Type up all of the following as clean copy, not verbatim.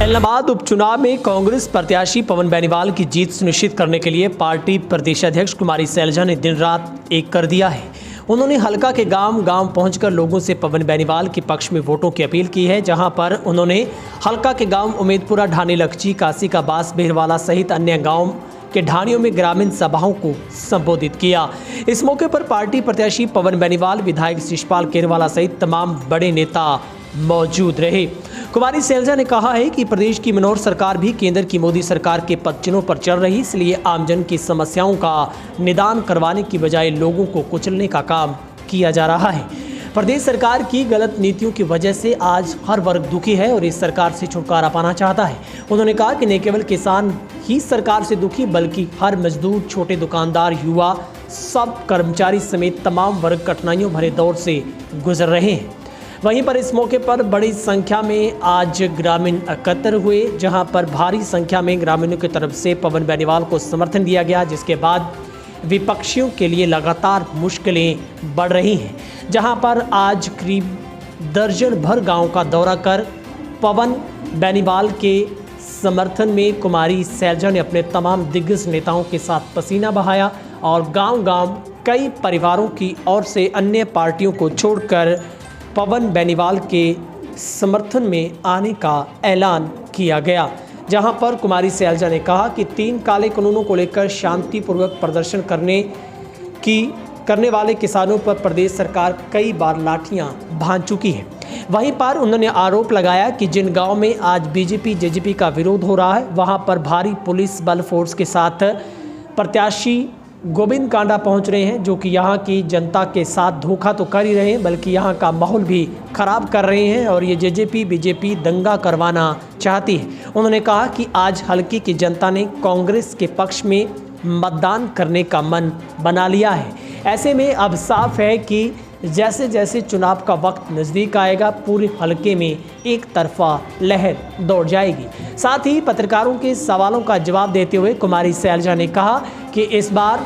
इलाहाबाद उपचुनाव में कांग्रेस प्रत्याशी पवन बेनीवाल की जीत सुनिश्चित करने के लिए पार्टी प्रदेशाध्यक्ष कुमारी शैलजा ने दिन रात एक कर दिया है। उन्होंने हलका के गांव पहुंचकर लोगों से पवन बेनीवाल के पक्ष में वोटों की अपील की है, जहां पर उन्होंने हलका के गांव उम्मेदपुरा, ढाणी लक्ची, काशी का बास, बेहरवाला सहित अन्य गाँव के ढाणियों में ग्रामीण सभाओं को संबोधित किया। इस मौके पर पार्टी प्रत्याशी पवन बेनीवाल, विधायक शिषपाल केरवाला सहित तमाम बड़े नेता मौजूद रहे। कुमारी शैलजा ने कहा है कि प्रदेश की मनोहर सरकार भी केंद्र की मोदी सरकार के पदचिन्हों पर चल रही, इसलिए आमजन की समस्याओं का निदान करवाने की बजाय लोगों को कुचलने का काम किया जा रहा है। प्रदेश सरकार की गलत नीतियों की वजह से आज हर वर्ग दुखी है और इस सरकार से छुटकारा पाना चाहता है। उन्होंने कहा कि न केवल किसान ही सरकार से दुखी, बल्कि हर मजदूर, छोटे दुकानदार, युवा, सब कर्मचारी समेत तमाम वर्ग कठिनाइयों भरे दौर से गुजर रहे हैं। वहीं पर इस मौके पर बड़ी संख्या में आज ग्रामीण एकत्र हुए, जहां पर भारी संख्या में ग्रामीणों की तरफ से पवन बेनीवाल को समर्थन दिया गया, जिसके बाद विपक्षियों के लिए लगातार मुश्किलें बढ़ रही हैं। जहां पर आज करीब दर्जन भर गांव का दौरा कर पवन बेनीवाल के समर्थन में कुमारी शैलजा ने अपने तमाम दिग्गज नेताओं के साथ पसीना बहाया और गांव कई परिवारों की ओर से अन्य पार्टियों को छोड़कर पवन बेनीवाल के समर्थन में आने का ऐलान किया गया। जहां पर कुमारी शैलजा ने कहा कि 3 काले कानूनों को लेकर शांतिपूर्वक प्रदर्शन करने वाले किसानों पर प्रदेश सरकार कई बार लाठियां भांज चुकी है। वहीं पर उन्होंने आरोप लगाया कि जिन गांव में आज बीजेपी जेजेपी का विरोध हो रहा है, वहां पर भारी पुलिस बल फोर्स के साथ प्रत्याशी गोविंद कांडा पहुंच रहे हैं, जो कि यहां की जनता के साथ धोखा तो कर ही रहे हैं, बल्कि यहां का माहौल भी खराब कर रहे हैं और ये जेजेपी बीजेपी दंगा करवाना चाहती है। उन्होंने कहा कि आज हल्के की जनता ने कांग्रेस के पक्ष में मतदान करने का मन बना लिया है। ऐसे में अब साफ है कि जैसे जैसे चुनाव का वक्त नज़दीक आएगा, पूरे हलके में एक तरफा लहर दौड़ जाएगी। साथ ही पत्रकारों के सवालों का जवाब देते हुए कुमारी शैलजा ने कहा कि इस बार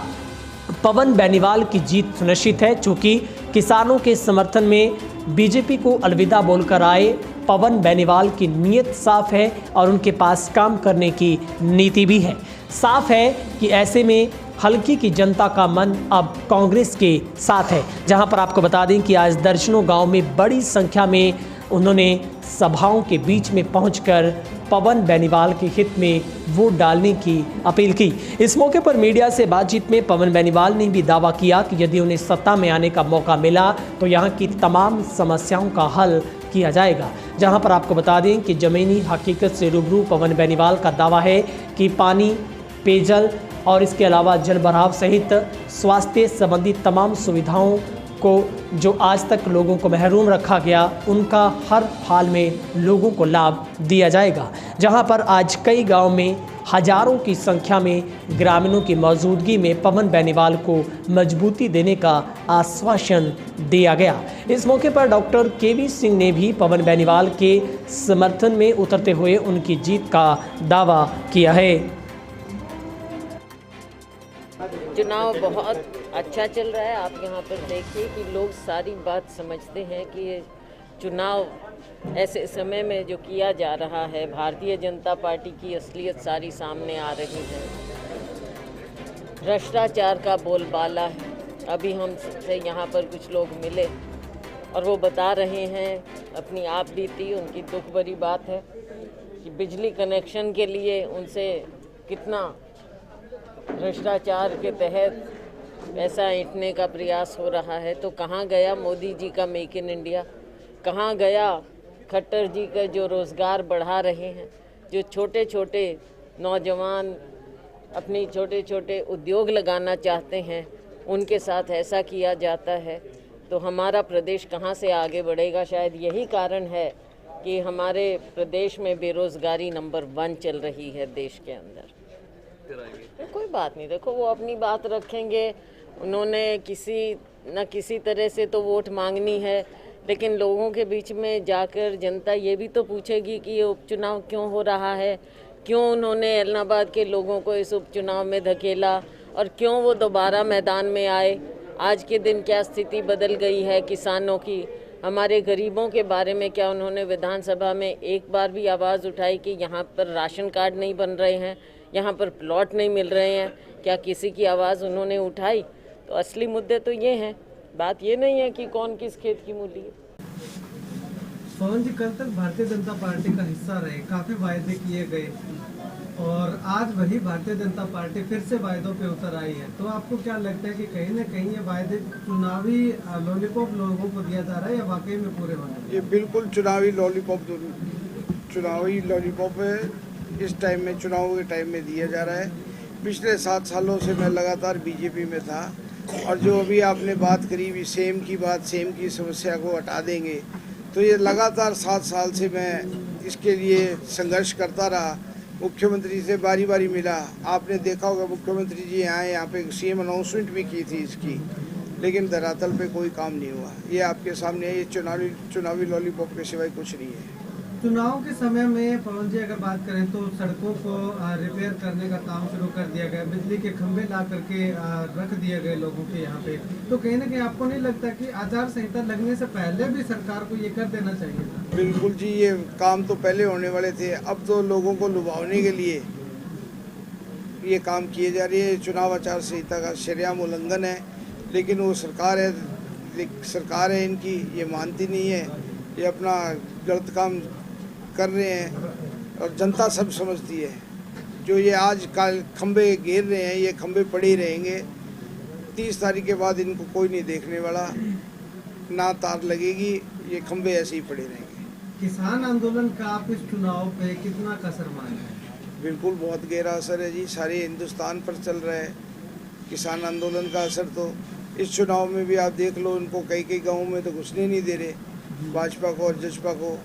पवन बेनीवाल की जीत सुनिश्चित है, चूँकि किसानों के समर्थन में बीजेपी को अलविदा बोलकर आए पवन बेनीवाल की नीयत साफ है और उनके पास काम करने की नीति भी है। साफ है कि ऐसे में हल्की की जनता का मन अब कांग्रेस के साथ है। जहां पर आपको बता दें कि आज दर्जनों गांव में बड़ी संख्या में उन्होंने सभाओं के बीच में पहुंचकर पवन बेनीवाल के हित में वोट डालने की अपील की। इस मौके पर मीडिया से बातचीत में पवन बेनीवाल ने भी दावा किया कि यदि उन्हें सत्ता में आने का मौका मिला तो यहां की तमाम समस्याओं का हल किया जाएगा। जहां पर आपको बता दें कि ज़मीनी हकीकत से रूबरू पवन बेनीवाल का दावा है कि पानी, पेयजल और इसके अलावा जल भराव सहित स्वास्थ्य संबंधी तमाम सुविधाओं को जो आज तक लोगों को महरूम रखा गया, उनका हर हाल में लोगों को लाभ दिया जाएगा। जहां पर आज कई गांव में हजारों की संख्या में ग्रामीणों की मौजूदगी में पवन बेनीवाल को मजबूती देने का आश्वासन दिया गया। इस मौके पर डॉक्टर केवी सिंह ने भी पवन बेनीवाल के समर्थन में उतरते हुए उनकी जीत का दावा किया है। चुनाव बहुत अच्छा चल रहा है। आप यहाँ पर देखिए कि लोग सारी बात समझते हैं कि ये चुनाव ऐसे समय में जो किया जा रहा है, भारतीय जनता पार्टी की असलियत सारी सामने आ रही है। भ्रष्टाचार का बोलबाला है। अभी हमसे यहाँ पर कुछ लोग मिले और वो बता रहे हैं अपनी आप बीती। उनकी दुख भरी बात है कि बिजली कनेक्शन के लिए उनसे कितना भ्रष्टाचार के तहत पैसा ऐंठने का प्रयास हो रहा है। तो कहाँ गया मोदी जी का मेक इन इंडिया? कहाँ गया खट्टर जी का जो रोज़गार बढ़ा रहे हैं? जो छोटे छोटे नौजवान अपनी छोटे छोटे उद्योग लगाना चाहते हैं, उनके साथ ऐसा किया जाता है तो हमारा प्रदेश कहाँ से आगे बढ़ेगा? शायद यही कारण है कि हमारे प्रदेश में बेरोज़गारी नंबर 1 चल रही है देश के अंदर। कोई बात नहीं, देखो वो अपनी बात रखेंगे। उन्होंने किसी न किसी तरह से तो वोट मांगनी है, लेकिन लोगों के बीच में जाकर जनता ये भी तो पूछेगी कि ये उपचुनाव क्यों हो रहा है, क्यों उन्होंने इलाहाबाद के लोगों को इस उपचुनाव में धकेला और क्यों वो दोबारा मैदान में आए। आज के दिन क्या स्थिति बदल गई है किसानों की, हमारे गरीबों के बारे में क्या उन्होंने विधानसभा में एक बार भी आवाज़ उठाई कि यहाँ पर राशन कार्ड नहीं बन रहे हैं, यहाँ पर प्लॉट नहीं मिल रहे हैं? क्या किसी की आवाज़ उन्होंने उठाई? तो असली मुद्दे तो ये हैं, बात ये नहीं है कि कौन किस खेत की मूली है। पवन जी, कल तक भारतीय जनता पार्टी का हिस्सा रहे, काफी वायदे किए गए और आज वही भारतीय जनता पार्टी फिर से वायदों पे उतर आई है, तो आपको क्या लगता है कि कहीं ना कहीं ये वायदे चुनावी लॉलीपॉप लोगों को दिया जा रहा है या वाकई में पूरे होने वाले? ये बिल्कुल चुनावी लॉलीपॉप है। इस टाइम में, चुनाव के टाइम में दिया जा रहा है। पिछले 7 सालों से मैं लगातार बीजेपी में था और जो अभी आपने बात करी सेम की समस्या को हटा देंगे, तो ये लगातार 7 साल से मैं इसके लिए संघर्ष करता रहा। मुख्यमंत्री से बारी बारी मिला, आपने देखा होगा मुख्यमंत्री जी आए, यहाँ पे सीएम अनाउंसमेंट भी की थी इसकी, लेकिन धरातल पे कोई काम नहीं हुआ। ये आपके सामने है, ये चुनावी लॉलीपॉप के सिवाय कुछ नहीं है। चुनाव के समय में पवन जी अगर बात करें तो सड़कों को रिपेयर करने का काम शुरू कर दिया गया, बिजली के खंभे ला करके रख दिए गए लोगों के यहाँ पे, तो कहीं ना कहीं आपको नहीं लगता कि आचार संहिता लगने से पहले भी सरकार को ये कर देना चाहिए था? बिल्कुल जी, ये काम तो पहले होने वाले थे, अब तो लोगों को लुभावने के लिए ये काम किए जा रहे हैं। चुनाव आचार संहिता का शरेआम उल्लंघन है, लेकिन वो सरकार है इनकी, ये मानती नहीं है, ये अपना गलत काम कर रहे हैं और जनता सब समझती है। जो ये आज कल खंबे घेर रहे हैं, ये खंबे पड़े ही रहेंगे। 30 तारीख के बाद इनको कोई नहीं देखने वाला, ना तार लगेगी, ये खंबे ऐसे ही पड़े रहेंगे। किसान आंदोलन का आप इस चुनाव पे कितना कसर मान है? बिल्कुल बहुत गहरा असर है जी, सारे हिंदुस्तान पर चल रहा है किसान आंदोलन का असर। तो इस चुनाव में भी आप देख लो, इनको कई गाँवों में तो घुसने नहीं दे रहे, भाजपा को और जसपा को,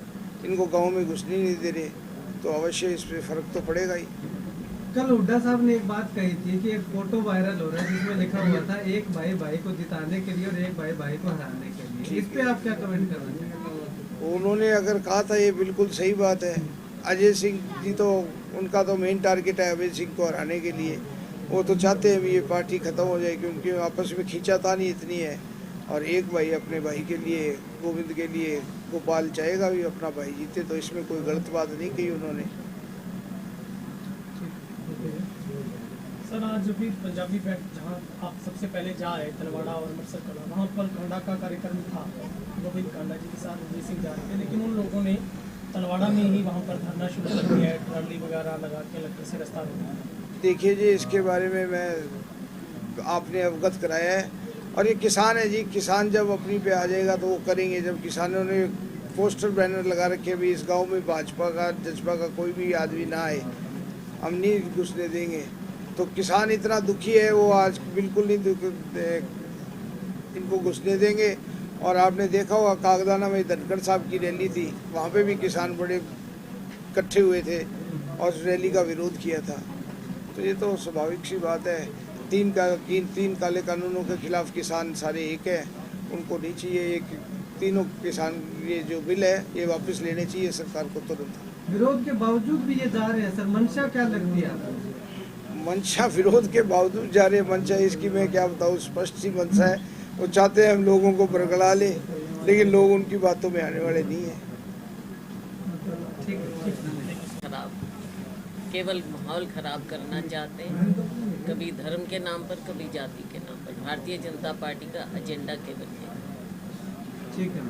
इनको गाँव में घुसने नहीं दे रहे, तो अवश्य इस पर फर्क तो पड़ेगा ही। कल हुड्डा साहब ने एक बात कही थी कि एक फोटो वायरल हो रहा है जिसमें लिखा हुआ था एक भाई भाई को जिताने के लिए और एक भाई भाई को हराने के लिए, इस पे आप क्या कमेंट करना चाहेंगे? उन्होंने अगर कहा था, ये बिल्कुल सही बात है। अजय सिंह जी तो, उनका तो मेन टारगेट है अजय सिंह को हराने के लिए। वो तो चाहते हैं भी ये पार्टी खत्म हो जाए, क्योंकि आपस में खींचातानी इतनी है। और एक भाई अपने भाई के लिए, गोविंद के लिए, गोपाल चाहेगा भी अपना भाई जीते, तो इसमें कोई गलत बात नहीं कही उन्होंने। सर, आज भी पंजाबी बैंड जहां आप सबसे पहले जा रहे तलवाड़ा और अमृतसर कला, वहां पर कांडा का कार्यक्रम था, गोविंद कांडा जी के साथ रणजीत सिंह जा रहे थे, लेकिन उन लोगों ने तलवाड़ा में ही वहां पर धरना शुरू कर दिया है, ट्राली वगैरह लगा के कलेक्टर से रास्ता रोका है। देखिए जी, इसके बारे में मैं आपने अवगत कराया है, और ये किसान है जी, किसान जब अपनी पे आ जाएगा तो वो करेंगे। जब किसानों ने पोस्टर बैनर लगा रखे भी इस गांव में भाजपा का जसपा का कोई भी आदमी ना आए, हम नहीं घुसने देंगे, तो किसान इतना दुखी है, वो आज बिल्कुल नहीं इनको घुसने देंगे। और आपने देखा होगा कागदाना में धनखड़ साहब की रैली थी, वहाँ पे भी किसान बड़े इकट्ठे हुए थे और रैली का विरोध किया था। तो ये तो स्वाभाविक सी बात है। तीन काले कानूनों के खिलाफ किसान सारे एक है, उनको नहीं चाहिए। ये तीनों किसान, ये जो बिल है ये वापस लेने चाहिए सरकार को तुरंत। विरोध के बावजूद भी ये जा रहे हैं सर, मंशा क्या लगती है आपको? मंशा विरोध के बावजूद जा रहे, मंशा इसकी मैं क्या बताऊँ, स्पष्ट सी मंशा है। वो चाहते हैं हम लोगों को बरगला ले, लेकिन लोग उनकी बातों में आने वाले नहीं है। खराब, केवल माहौल खराब करना चाहते हैं, कभी धर्म के नाम पर, कभी जाति के नाम पर। भारतीय जनता पार्टी का एजेंडा केवल है। ठीक है।